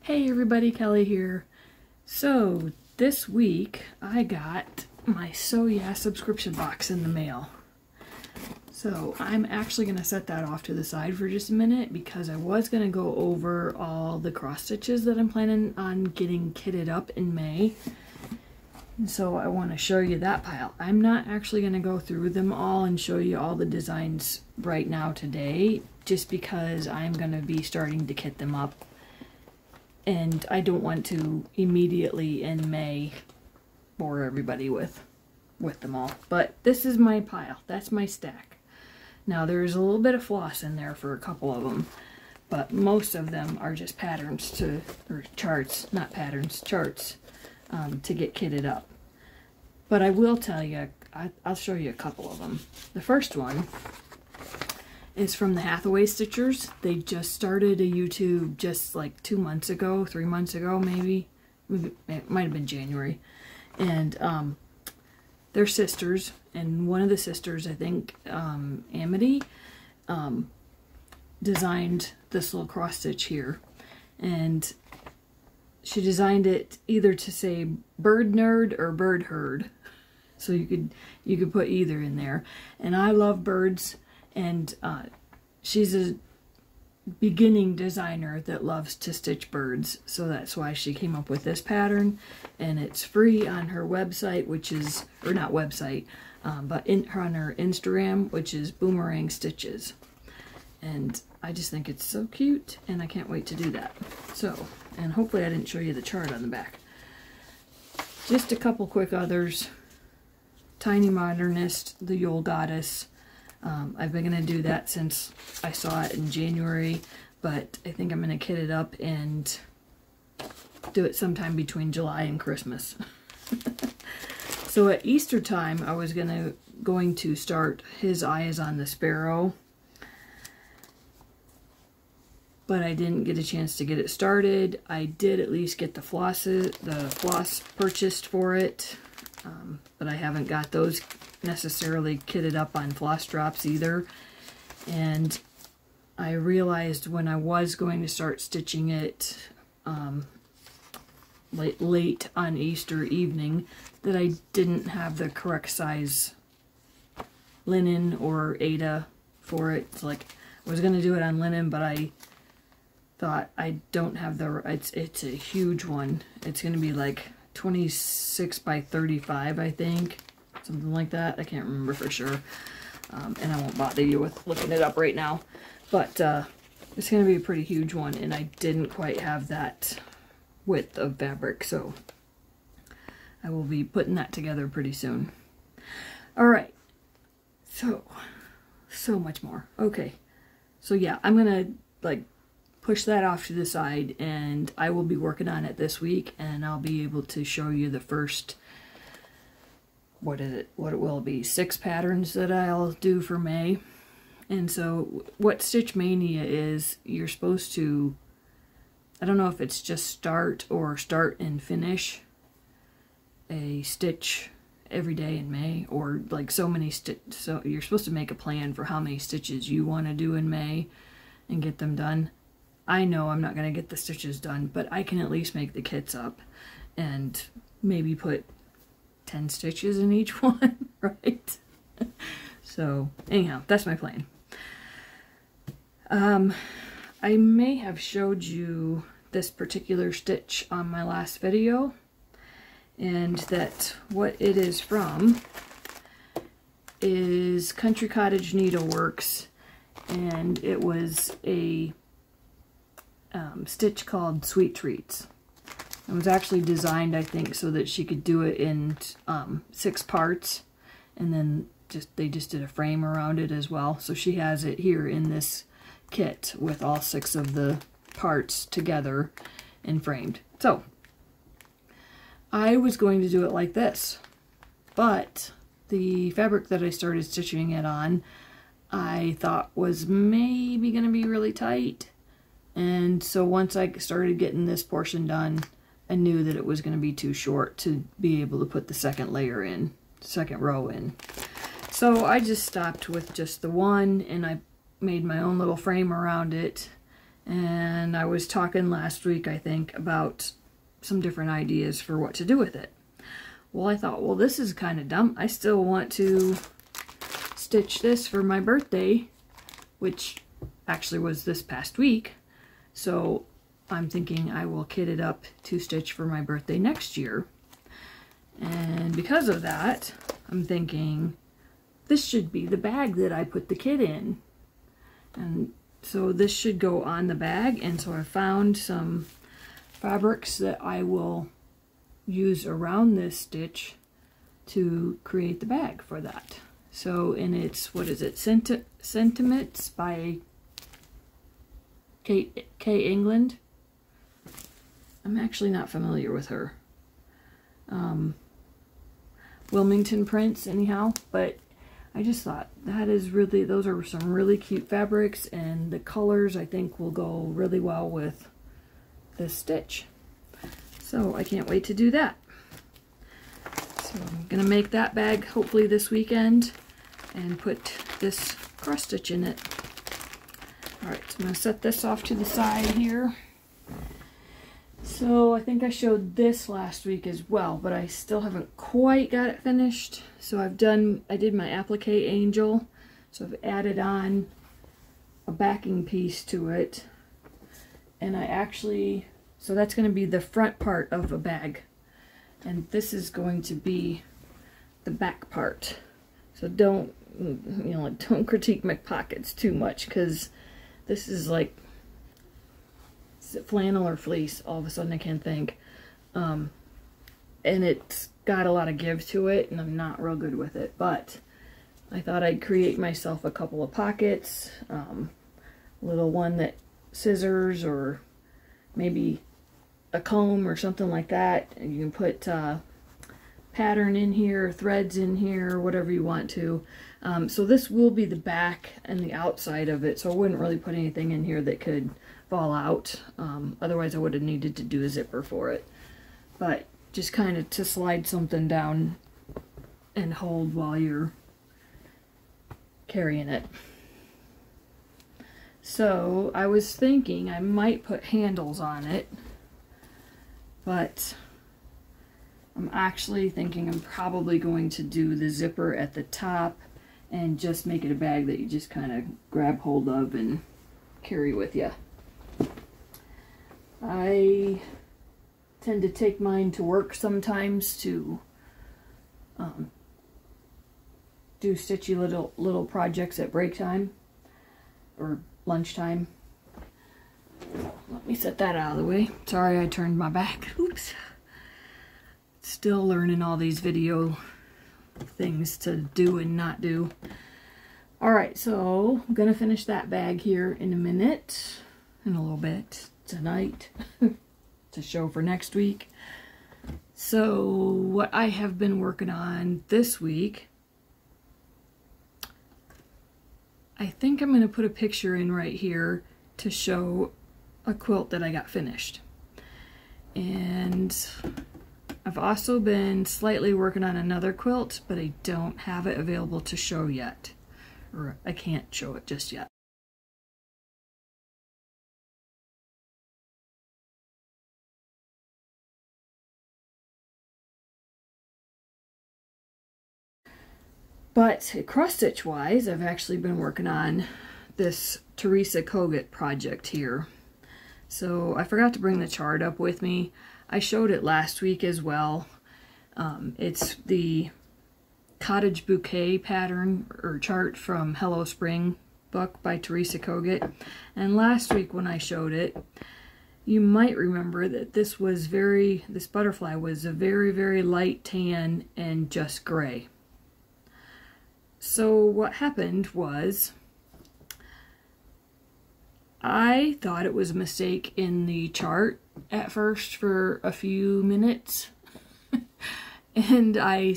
Hey everybody, Kelly here. So this week I got my So Yeah subscription box in the mail. So I'm actually going to set that off to the side for just a minute because I was going to go over all the cross stitches that I'm planning on getting kitted up in May. And so I want to show you that pile. I'm not actually going to go through them all and show you all the designs right now today, just because I'm going to be starting to kit them up. And I don't want to immediately in May bore everybody with them all. But this is my pile. That's my stack. Now there's a little bit of floss in there for a couple of them, but most of them are just patterns or charts, not patterns, charts to get kitted up. But I will tell you, I'll show you a couple of them. The first one is from the Hathaway Stitchers. They just started a YouTube just like 2 months ago, 3 months ago maybe. It might have been January. And they're sisters, and one of the sisters, I think Amity, designed this little cross stitch here. And she designed it either to say bird nerd or bird herd. So you could put either in there. And I love birds. And she's a beginning designer that loves to stitch birds, so that's why she came up with this pattern. And it's free on her website, which is, or not website, but on her Instagram, which is Boomerang Stitches. And I just think it's so cute, and I can't wait to do that. So, and hopefully I didn't show you the chart on the back. Just a couple quick others. Tiny Modernist, the Yule Goddess. I've been going to do that since I saw it in January, but I think I'm going to kit it up and do it sometime between July and Christmas. So at Easter time, I was going to start His Eye is on the Sparrow, but I didn't get a chance to get it started. I did at least get the floss purchased for it, but I haven't got those necessarily kitted up on floss drops either. And I realized when I was going to start stitching it late on Easter evening that I didn't have the correct size linen or Aida for it. It's like I was going to do it on linen, but I thought I don't have the, it's a huge one. It's going to be like 26 by 35, I think. Something like that. I can't remember for sure. And I won't bother you with looking it up right now. But it's going to be a pretty huge one, and I didn't quite have that width of fabric, so I will be putting that together pretty soon. Alright. So much more. Okay. So yeah, I'm going to push that off to the side, and I will be working on it this week, and I'll be able to show you the first, what it will be, 6 patterns that I'll do for May. And so what Stitch Mania is, you're supposed to, I don't know if it's just start or start and finish a stitch every day in May, or like so many so you're supposed to make a plan for how many stitches you want to do in May and get them done. I know I'm not going to get the stitches done, but I can at least make the kits up and maybe put 10 stitches in each one, right? So anyhow, that's my plan. I may have showed you this particular stitch on my last video, and that what it is from is Country Cottage Needleworks, and it was a stitch called Sweet Treats. It was actually designed, I think, so that she could do it in 6 parts, and then they just did a frame around it as well. So she has it here in this kit with all 6 of the parts together and framed. So I was going to do it like this, but the fabric that I started stitching it on, I thought was maybe going to be really tight. And so once I started getting this portion done, I knew that it was going to be too short to be able to put the second layer in, second row in. So I just stopped with just the one, and I made my own little frame around it And I was talking last week, I think, about some different ideas for what to do with it. Well, I thought, well, this is kind of dumb. I still want to stitch this for my birthday, which actually was this past week. So I'm thinking I will kit it up to stitch for my birthday next year. And because of that, I'm thinking this should be the bag that I put the kit in. And so this should go on the bag. And so I found some fabrics that I will use around this stitch to create the bag for that. So, and it's, what is it, Sentiments by K. England. I'm actually not familiar with her. Wilmington prints anyhow, but I just thought that is really, those are some really cute fabrics, and the colors I think will go really well with this stitch. So I can't wait to do that. So I'm gonna make that bag hopefully this weekend and put this cross stitch in it. Alright, so I'm gonna set this off to the side here. So I think I showed this last week as well, but I still haven't quite got it finished. So I did my applique angel. So I've added on a backing piece to it. And I actually, so that's going to be the front part of a bag. And this is going to be the back part. So don't critique my pockets too much, because this is like, is it flannel or fleece? All of a sudden I can't think. And it's got a lot of give to it, and I'm not real good with it. But I thought I'd create myself a couple of pockets. Little one that scissors, or maybe a comb or something like that. And you can put pattern in here, threads in here, whatever you want to. So this will be the back and the outside of it, so I wouldn't really put anything in here that could fall out. Otherwise I would have needed to do a zipper for it. But just kind of to slide something down and hold while you're carrying it. So I was thinking I might put handles on it, but I'm actually thinking I'm probably going to do the zipper at the top and just make it a bag that you just kind of grab hold of and carry with you. I tend to take mine to work sometimes to do stitchy little projects at break time or lunchtime. Let me set that out of the way. Sorry I turned my back. Oops. Still learning all these video things to do and not do. Alright, so I'm gonna finish that bag here in a minute, in a little bit, tonight, to show for next week. So what I have been working on this week, I think I'm gonna put a picture in right here to show a quilt that I got finished. And I've also been slightly working on another quilt, but I don't have it available to show yet. Or I can't show it just yet. But cross-stitch wise, I've actually been working on this Teresa Kogut project here. So I forgot to bring the chart up with me. I showed it last week as well. It's the Cottage Bouquet pattern or chart from Hello Spring book by Teresa Kogut. And last week when I showed it, you might remember that this butterfly was a very, very light tan and just gray. So what happened was, I thought it was a mistake in the chart at first for a few minutes. And I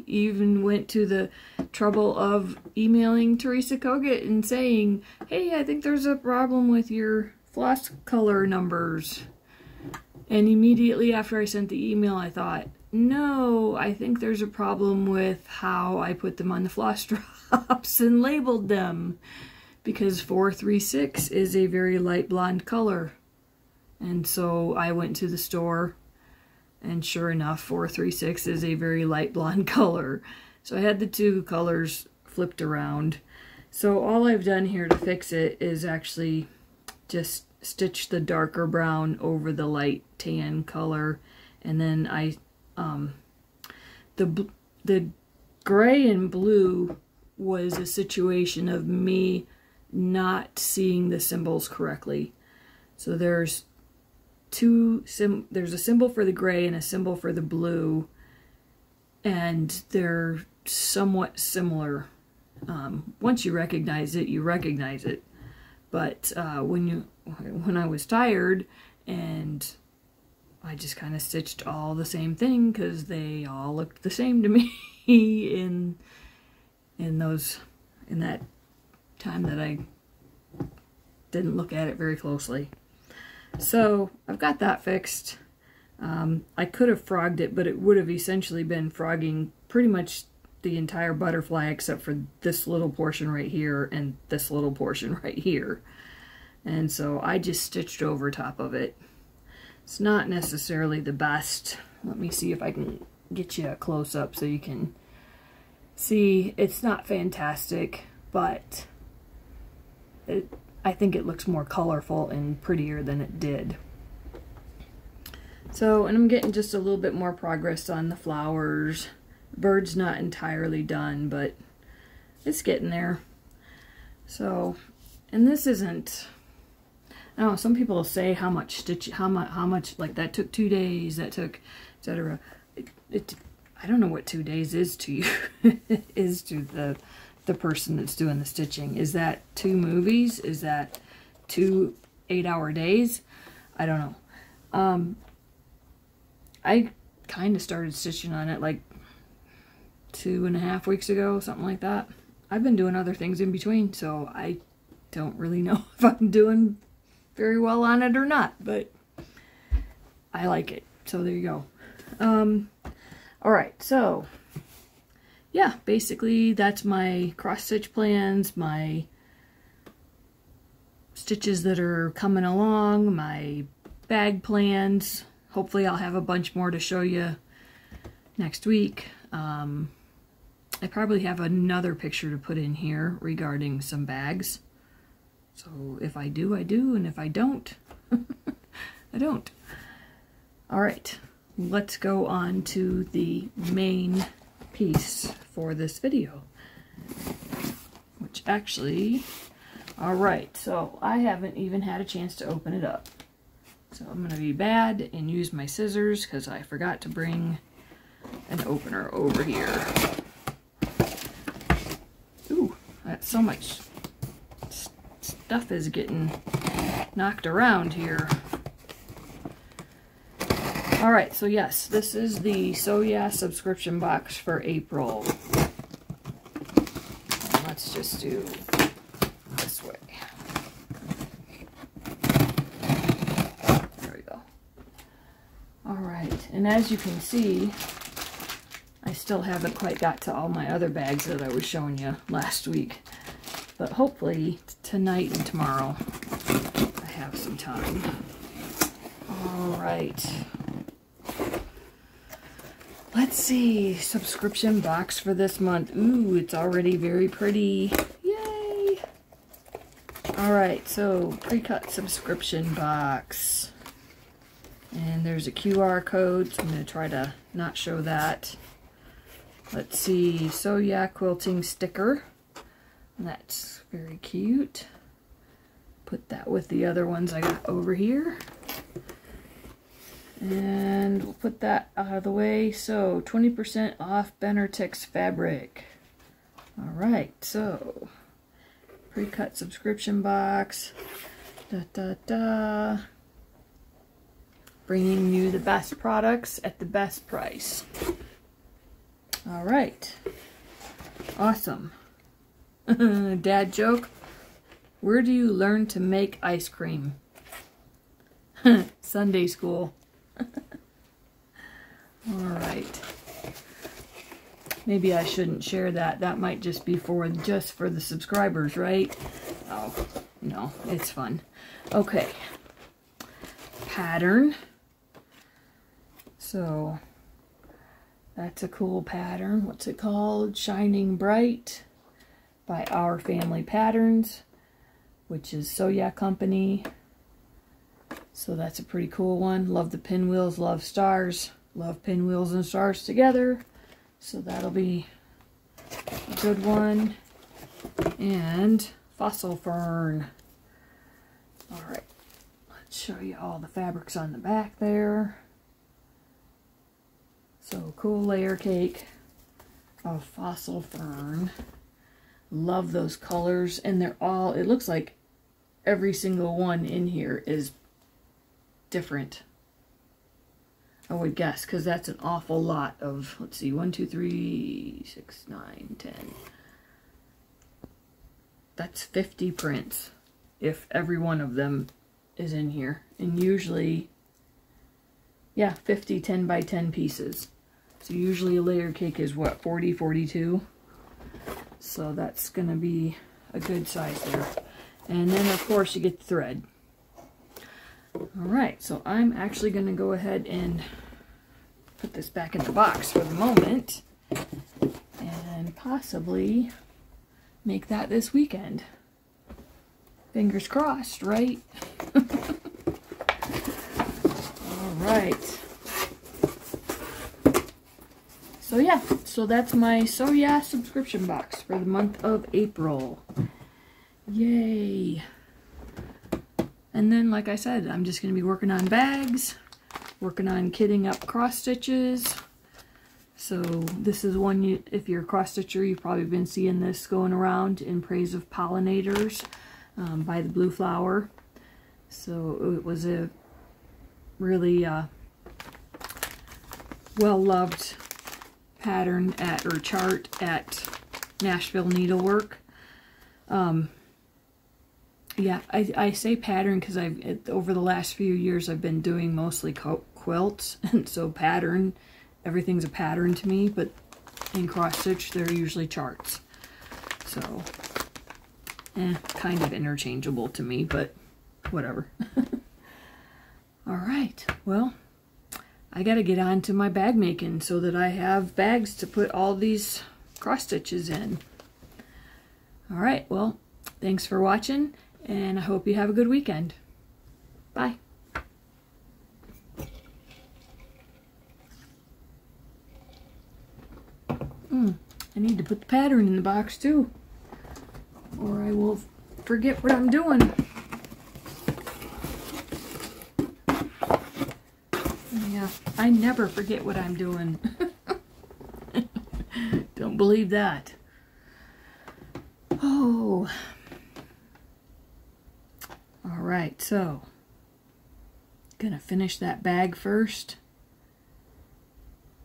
even went to the trouble of emailing Teresa Kogut and saying, hey, I think there's a problem with your floss color numbers. And immediately after I sent the email, I thought, no, I think there's a problem with how I put them on the floss drops and labeled them. because 436 is a very light blonde color. And so I went to the store, and sure enough, 436 is a very light blonde color. So I had the two colors flipped around. So all I've done here to fix it is actually just stitch the darker brown over the light tan color, and then the gray and blue was a situation of me not seeing the symbols correctly. So there's a symbol for the gray and a symbol for the blue, and they're somewhat similar. Once you recognize it, you recognize it. But when I was tired, and I just kind of stitched all the same thing because they all looked the same to me in that time that I didn't look at it very closely. So I've got that fixed. I could have frogged it, but it would have essentially been frogging pretty much the entire butterfly except for this little portion right here and this little portion right here. And so I just stitched over top of it. It's not necessarily the best. Let me see if I can get you a close-up so you can see. It's not fantastic, but I think it looks more colorful and prettier than it did. So, and I'm getting just a little bit more progress on the flowers. The bird's not entirely done, but it's getting there. So, and this isn't, I don't know, some people say how much stitch, how much, like that took 2 days, that took, etc. I don't know what 2 days is to you, is to the person that's doing the stitching. Is that 2 movies? Is that 2 8-hour days? I don't know. I kind of started stitching on it like 2.5 weeks ago, something like that. I've been doing other things in between, so I don't really know if I'm doing very well on it or not, but I like it. So there you go. Alright, so yeah, basically that's my cross stitch plans, my stitches that are coming along, my bag plans. Hopefully I'll have a bunch more to show you next week. I probably have another picture to put in here regarding some bags. So if I do, I do, and if I don't, I don't. Alright, let's go on to the main piece for this video. Which actually, alright, so I haven't even had a chance to open it up. So I'm going to be bad and use my scissors because I forgot to bring an opener over here. Ooh, that's so much stuff is getting knocked around here. Alright, so yes, this is the So Yeah subscription box for April. And let's just do this way. There we go. Alright, and as you can see, I still haven't quite got to all my other bags that I was showing you last week. But hopefully tonight and tomorrow I have some time. Alright. Let's see. Subscription box for this month. Ooh, it's already very pretty. Yay! Alright, so pre-cut subscription box. And there's a QR code, so I'm going to try to not show that. Let's see. So Yeah quilting sticker. That's very cute. Put that with the other ones I got over here. And we'll put that out of the way. So 20% off Benartix fabric. Alright, so pre-cut subscription box. Bringing you the best products at the best price. Alright. Awesome. Dad joke. Where do you learn to make ice cream? Sunday school. Alright. maybe I shouldn't share that. That might just be for the subscribers, right? Oh, no, it's fun. Okay. Pattern. So that's a cool pattern. What's it called? Shining Bright by Our Family Patterns, which is Soya Company. So that's a pretty cool one. Love the pinwheels, love stars. Love pinwheels and stars together. So that'll be a good one. And Fossil Fern. Alright, let's show you all the fabrics on the back there. So cool layer cake of Fossil Fern. Love those colors, and they're all, it looks like every single one in here is different, I would guess, because that's an awful lot of, let's see, 1, 2, 3, 6, 9, 10. That's 50 prints if every one of them is in here. And usually, yeah, 50 10 by 10 pieces. So usually a layer cake is what, 40, 42? So that's going to be a good size there. And then of course you get the thread. Alright, so I'm actually going to go ahead and put this back in the box for the moment. And possibly make that this weekend. Fingers crossed, right? Alright. So yeah, so that's my Soya subscription box for the month of April. Yay! And then, like I said, I'm just going to be working on bags, working on kitting up cross stitches. So this is one, if you're a cross stitcher, you've probably been seeing this going around, In Praise of Pollinators by the Blue Flower. So it was a really well-loved pattern or chart at Nashville Needlework. Yeah, I say pattern because over the last few years I've been doing mostly quilts, and so pattern, everything's a pattern to me, but in cross stitch they're usually charts. So, kind of interchangeable to me, but whatever. Alright, well, I gotta get on to my bag making so that I have bags to put all these cross stitches in. Alright, well, thanks for watching, and I hope you have a good weekend. Bye. I need to put the pattern in the box too, or I will forget what I'm doing. Yeah, I never forget what I'm doing. Don't believe that. Oh. Alright, so gonna finish that bag first.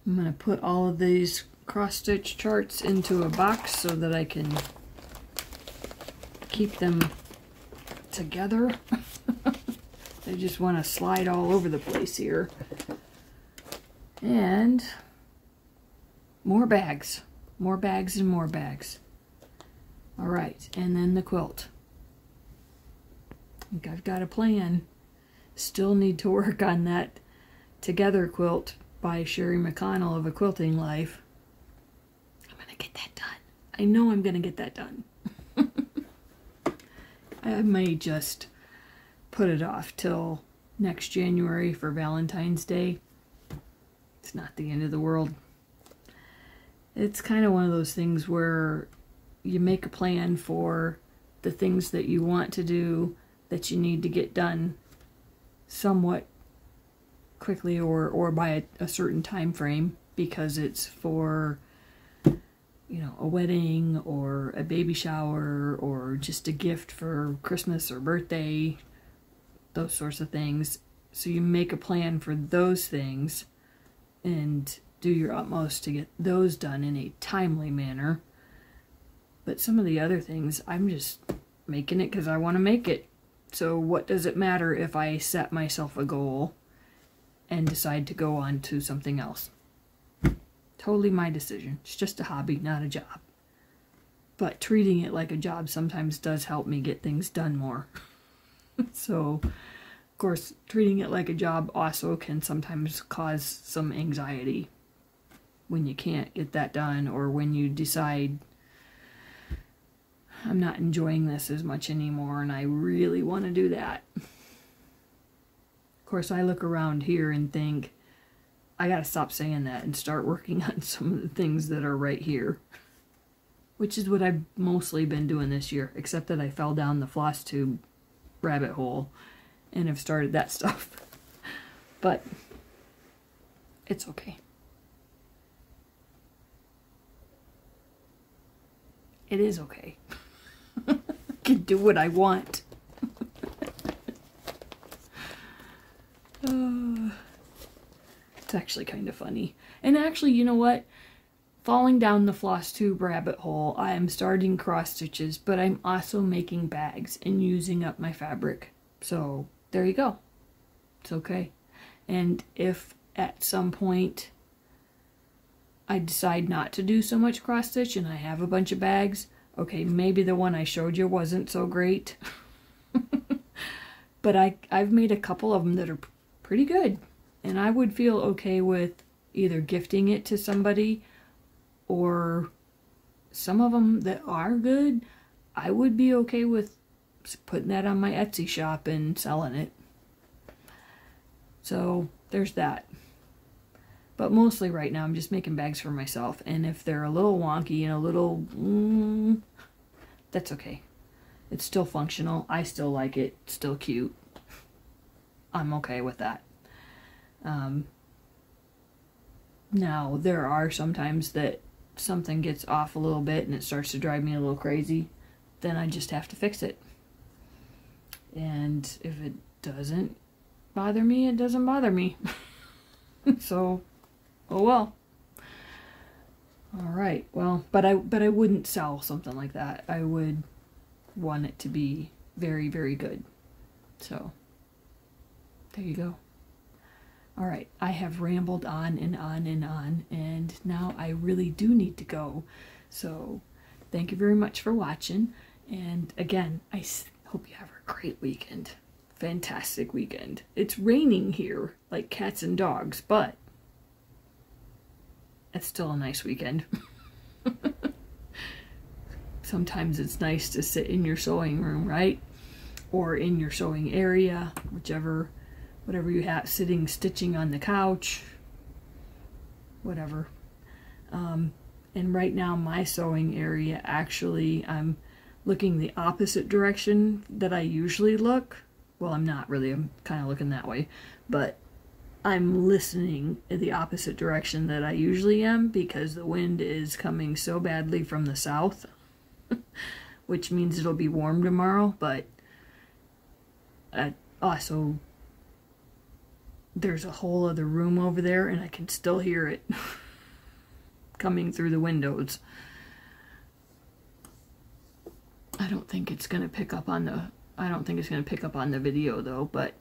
I'm gonna put all of these cross stitch charts into a box so that I can keep them together. I just want to slide all over the place here. And more bags. More bags and more bags. Alright, and then the quilt. I think I've got a plan. Still need to work on that Together quilt by Sherry McConnell of A Quilting Life. I'm going to get that done. I know I'm going to get that done. I may just put it off till next January for Valentine's Day. It's not the end of the world. It's kind of one of those things where you make a plan for the things that you want to do that you need to get done somewhat quickly or by a certain time frame, because it's for, you know, a wedding or a baby shower or just a gift for Christmas or birthday, those sorts of things. So you make a plan for those things and do your utmost to get those done in a timely manner. But some of the other things, I'm just making it because I want to make it. So what does it matter if I set myself a goal and decide to go on to something else? Totally my decision. It's just a hobby, not a job. But treating it like a job sometimes does help me get things done more. So, of course, treating it like a job also can sometimes cause some anxiety when you can't get that done, or when you decide, I'm not enjoying this as much anymore and I really want to do that. Of course, I look around here and think, I gotta stop saying that and start working on some of the things that are right here. Which is what I've mostly been doing this year, except that I fell down the floss tube rabbit hole and have started that stuff. But it's okay. It is okay. I can do what I want. It's actually kind of funny. And actually, you know what? Falling down the floss tube rabbit hole, I am starting cross stitches, but I'm also making bags and using up my fabric. So there you go. It's okay. And if at some point I decide not to do so much cross stitch and I have a bunch of bags, okay, maybe the one I showed you wasn't so great. But I've made a couple of them that are pretty good. And I would feel okay with either gifting it to somebody, or some of them that are good, I would be okay with putting that on my Etsy shop and selling it. So there's that. But mostly right now I'm just making bags for myself. And if they're a little wonky and a little, that's okay. It's still functional. I still like it. It's still cute. I'm okay with that. Now, there are sometimes that something gets off a little bit and it starts to drive me a little crazy. Then I just have to fix it. And if it doesn't bother me, it doesn't bother me. So, oh well. Alright, well, but I wouldn't sell something like that. I would want it to be very, very good. So, there you go. Alright, I have rambled on and on and on, and now I really do need to go. So, thank you very much for watching, and again, I hope you have a great weekend. Fantastic weekend. It's raining here, like cats and dogs, but it's still a nice weekend. Sometimes it's nice to sit in your sewing room, right? Or in your sewing area, whatever you have, sitting, stitching on the couch, whatever. And right now my sewing area, actually, I'm looking the opposite direction that I usually look. Well, I'm not really, I'm kind of looking that way, but I'm listening in the opposite direction that I usually am, because the wind is coming so badly from the south, which means it'll be warm tomorrow, but also there's a whole other room over there and I can still hear it coming through the windows. I don't think it's going to pick up on the video though, but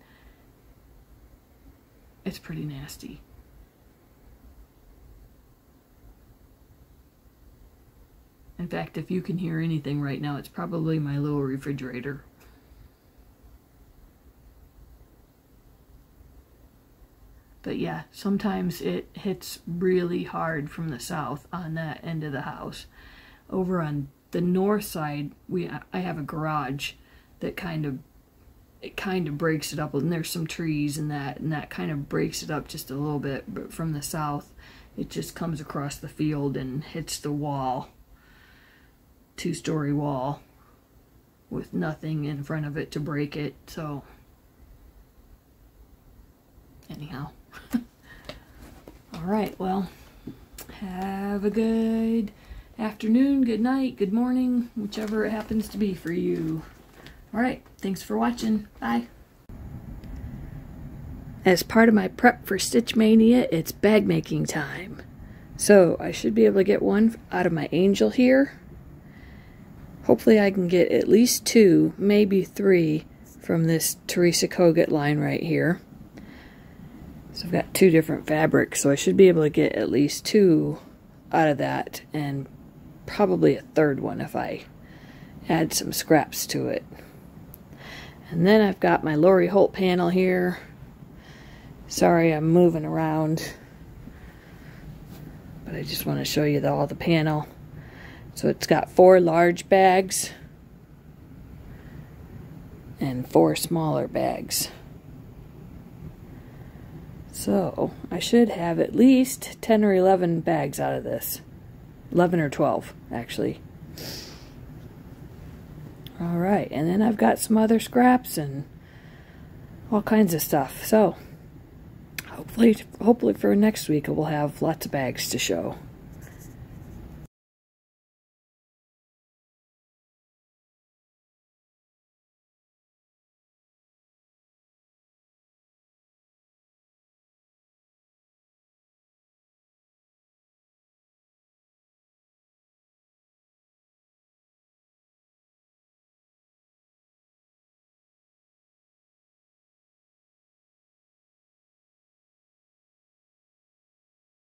it's pretty nasty. In fact, if you can hear anything right now, it's probably my little refrigerator. But yeah, sometimes it hits really hard from the south on that end of the house. Over on the north side, I have a garage that kind of breaks it up, and there's some trees and that kind of breaks it up just a little bit. But from the south, it just comes across the field and hits the wall, two-story wall, with nothing in front of it to break it. So anyhow. Alright, well, have a good afternoon, good night, good morning, whichever it happens to be for you. Alright, thanks for watching. Bye. As part of my prep for Stitch Mania, it's bag making time. So, I should be able to get one out of my angel here. Hopefully I can get at least 2, maybe 3 from this Teresa Kogut line right here. So I've got 2 different fabrics, so I should be able to get at least 2 out of that, and probably a third one if I add some scraps to it. And then I've got my Lori Holt panel here. Sorry, I'm moving around, but I just want to show you all the panel. So it's got 4 large bags and 4 smaller bags. So I should have at least 10 or 11 bags out of this. 11 or 12, actually. Alright, and then I've got some other scraps and all kinds of stuff. So hopefully for next week we'll have lots of bags to show.